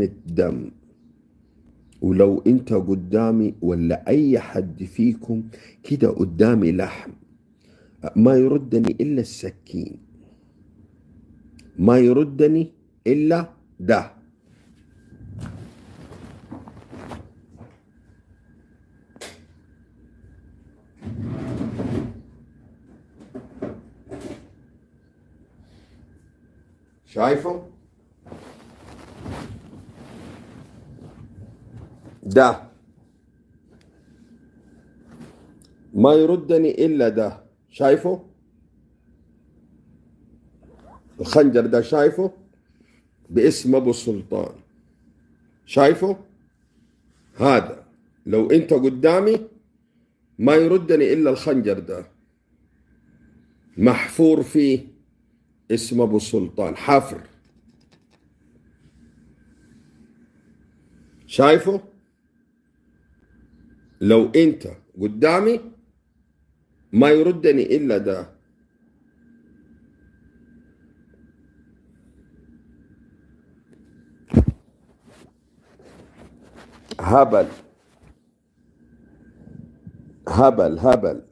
الدم، ولو انت قدامي ولا اي حد فيكم كده قدامي لحم، ما يردني الا السكين، ما يردني الا ده. شايفه؟ ده ما يردني الا ده. شايفه الخنجر ده؟ شايفه؟ باسم ابو السلطان. شايفه؟ هذا لو انت قدامي ما يردني الا الخنجر ده، محفور فيه اسم ابو السلطان، حفر. شايفه؟ لو انت قدامي ما يردني الا ده. هبل هبل هبل،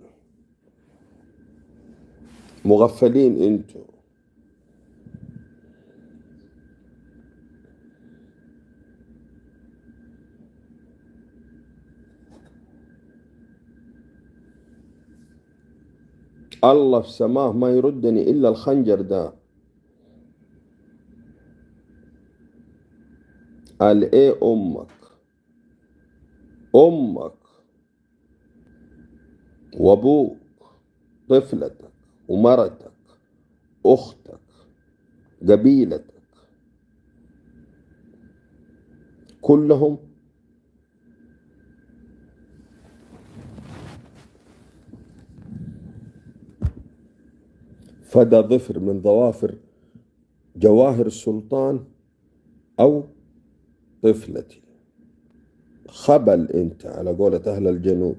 مغفلين انتوا. الله في سماه ما يردني الا الخنجر ده. قال ايه امك؟ امك وابوك، طفلتك ومرتك، اختك، قبيلتك، كلهم فدا ظفر من ظوافر جواهر السلطان او طفلتي. خبل انت على قولة اهل الجنوب.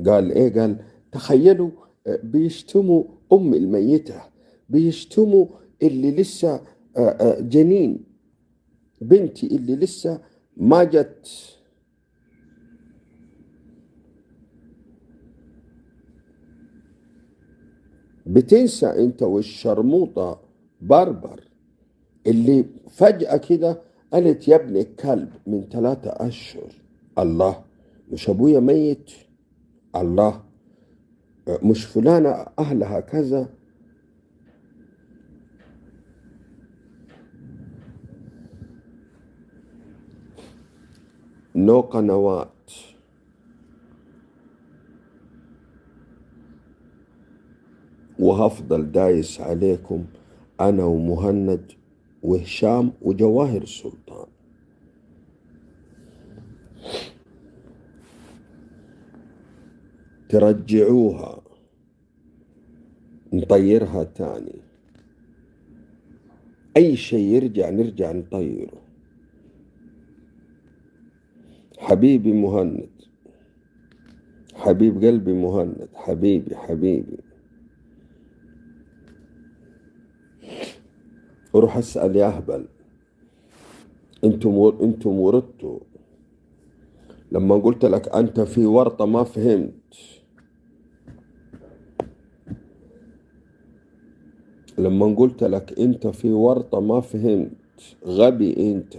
قال ايه؟ قال تخيلوا بيشتموا ام الميتة، بيشتموا اللي لسه جنين، بنتي اللي لسه ما جت. بتنسى انت والشرموطة بربر اللي فجأة كده قالت يا ابن الكلب من 3 أشهر. الله، مش ابويا ميت؟ الله، مش فلانة اهلها كذا؟ نو قنوات. وهفضل دايس عليكم أنا ومهند وهشام وجواهر السلطان. ترجعوها نطيرها تاني، أي شيء يرجع نرجع نطيره. حبيبي مهند، حبيب قلبي مهند، حبيبي حبيبي. روح اسأل يا أهبل. انتم وردتوا لما قلت لك أنت في ورطة ما فهمت. لما قلت لك أنت في ورطة ما فهمت، غبي أنت.